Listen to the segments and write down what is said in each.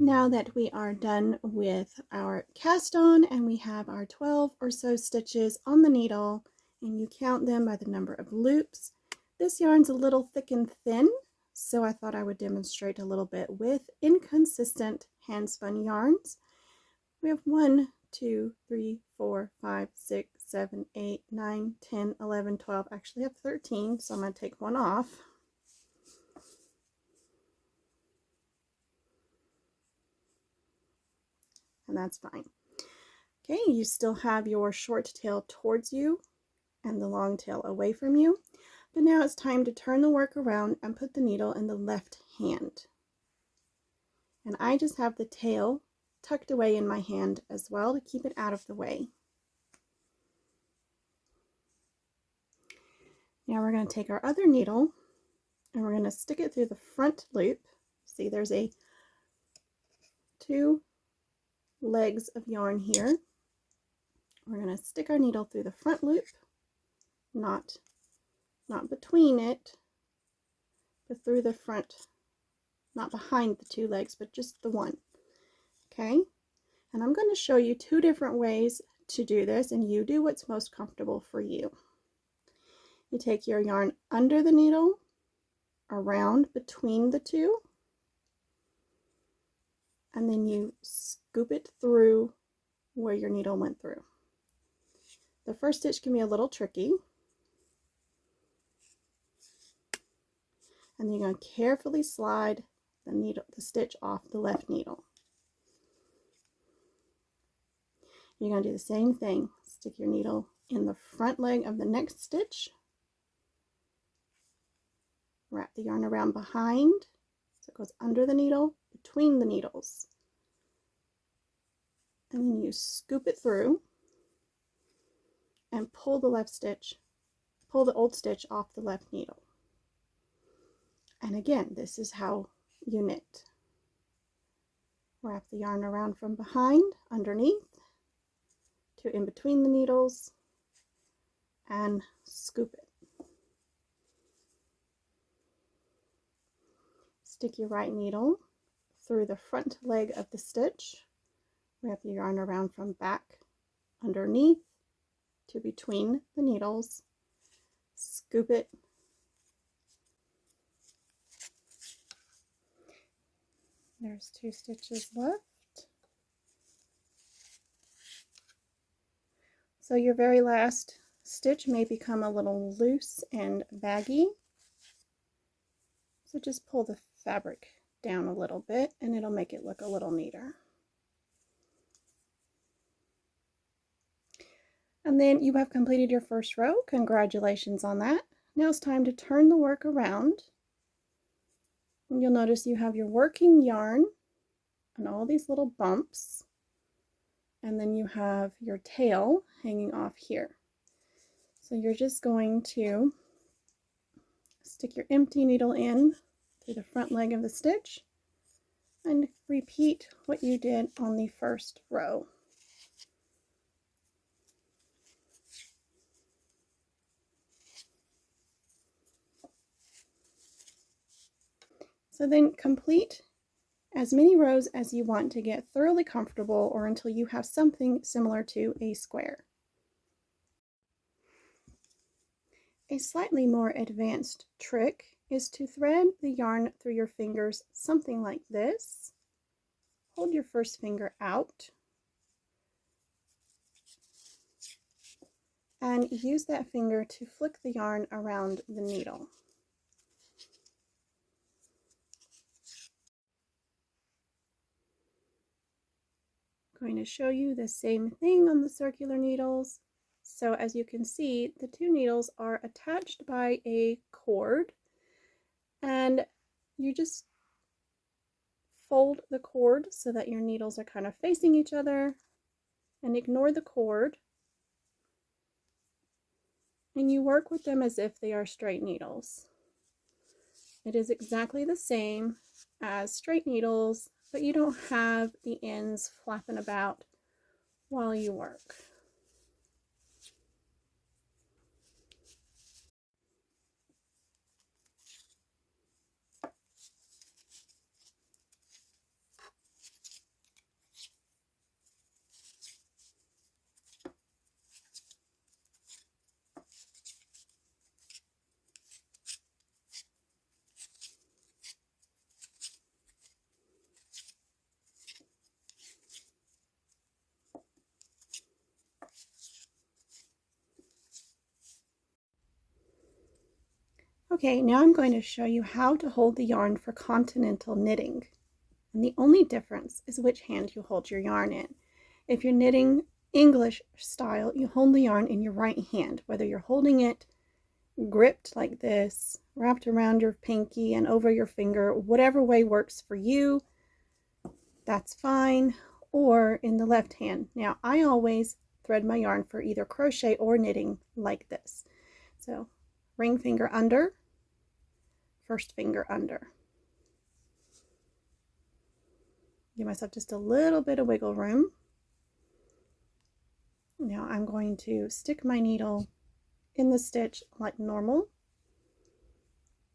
Now that we are done with our cast on and we have our 12 or so stitches on the needle, and you count them by the number of loops, this yarn's a little thick and thin, so I thought I would demonstrate a little bit with inconsistent hand spun yarns. We have 1, 2, 3, 4, 5, 6, 7, 8, 9, 10, 11, 12. I actually have 13, so I'm going to take one off. And that's fine. Okay, you still have your short tail towards you and the long tail away from you, but now it's time to turn the work around and put the needle in the left hand. And I just have the tail tucked away in my hand as well to keep it out of the way. Now we're going to take our other needle and we're going to stick it through the front loop. See, there's two legs of yarn here. We're going to stick our needle through the front loop, not between it, but through the front, not behind the two legs, but just the one. Okay, and I'm going to show you two different ways to do this, and you do what's most comfortable for you. You take your yarn under the needle, around between the two, and then you scoop it through where your needle went through. The first stitch can be a little tricky, and then you're going to carefully slide the stitch off the left needle. You're going to do the same thing. Stick your needle in the front leg of the next stitch, wrap the yarn around behind so it goes under the needle, between the needles, and then you scoop it through and pull the old stitch off the left needle. And again, this is how you knit. Wrap the yarn around from behind, underneath, to in between the needles, and scoop it. Stick your right needle through the front leg of the stitch, wrap your yarn around from back, underneath, to between the needles, scoop it, there's 2 stitches left. So your very last stitch may become a little loose and baggy, so just pull the fabric down a little bit and it'll make it look a little neater. And then you have completed your first row. Congratulations on that. Now it's time to turn the work around. And you'll notice you have your working yarn and all these little bumps. And then you have your tail hanging off here. So you're just going to stick your empty needle in through the front leg of the stitch and repeat what you did on the first row. So then complete as many rows as you want to get thoroughly comfortable or until you have something similar to a square. A slightly more advanced trick is to thread the yarn through your fingers something like this. Hold your first finger out and use that finger to flick the yarn around the needle. I'm going to show you the same thing on the circular needles. So as you can see, the 2 needles are attached by a cord, and you just fold the cord so that your needles are kind of facing each other, and ignore the cord, and you work with them as if they are straight needles. It is exactly the same as straight needles, but you don't have the ends flapping about while you work. Okay, now I'm going to show you how to hold the yarn for continental knitting. And the only difference is which hand you hold your yarn in. If you're knitting English style, you hold the yarn in your right hand, whether you're holding it gripped like this, wrapped around your pinky and over your finger, whatever way works for you, that's fine, or in the left hand. Now, I always thread my yarn for either crochet or knitting like this. So, ring finger under, first finger under. Give myself just a little bit of wiggle room. Now I'm going to stick my needle in the stitch like normal.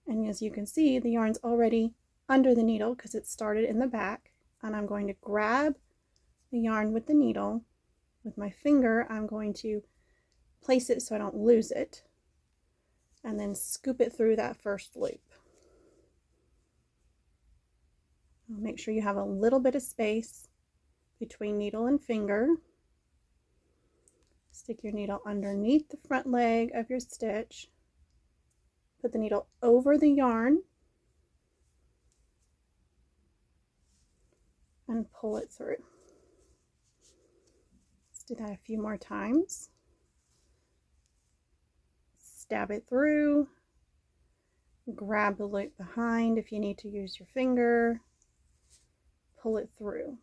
And as you can see, the yarn's already under the needle because it started in the back. And I'm going to grab the yarn with the needle. With my finger, I'm going to place it so I don't lose it. And then scoop it through that first loop. Make sure you have a little bit of space between needle and finger. Stick your needle underneath the front leg of your stitch. Put the needle over the yarn and pull it through. Let's do that a few more times. Stab it through. Grab the loop behind if you need to use your finger. Pull it through.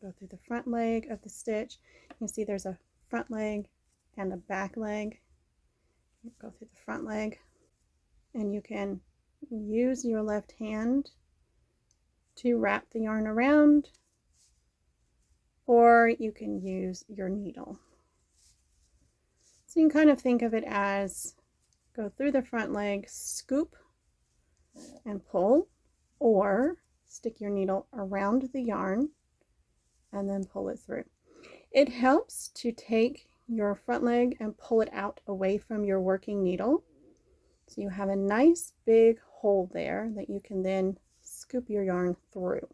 Go through the front leg of the stitch. You can see there's a front leg and a back leg. Go through the front leg, and you can use your left hand to wrap the yarn around, or you can use your needle. So you can kind of think of it as go through the front leg, scoop and pull, or stick your needle around the yarn and then pull it through. It helps to take your front leg and pull it out away from your working needle, so you have a nice big hole there that you can then scoop your yarn through.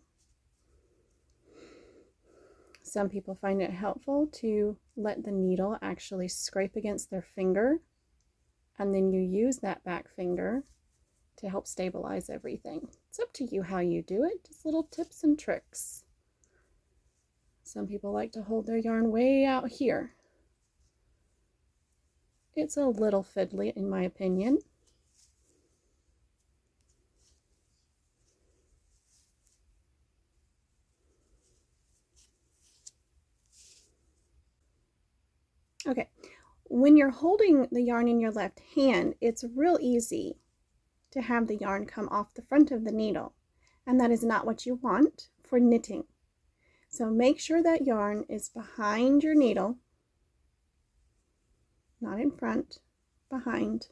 Some people find it helpful to let the needle actually scrape against their finger, and then you use that back finger to help stabilize everything. It's up to you how you do it, just little tips and tricks. Some people like to hold their yarn way out here. It's a little fiddly in my opinion. Okay, when you're holding the yarn in your left hand, it's real easy to have the yarn come off the front of the needle, and that is not what you want for knitting. So make sure that yarn is behind your needle, not in front, behind.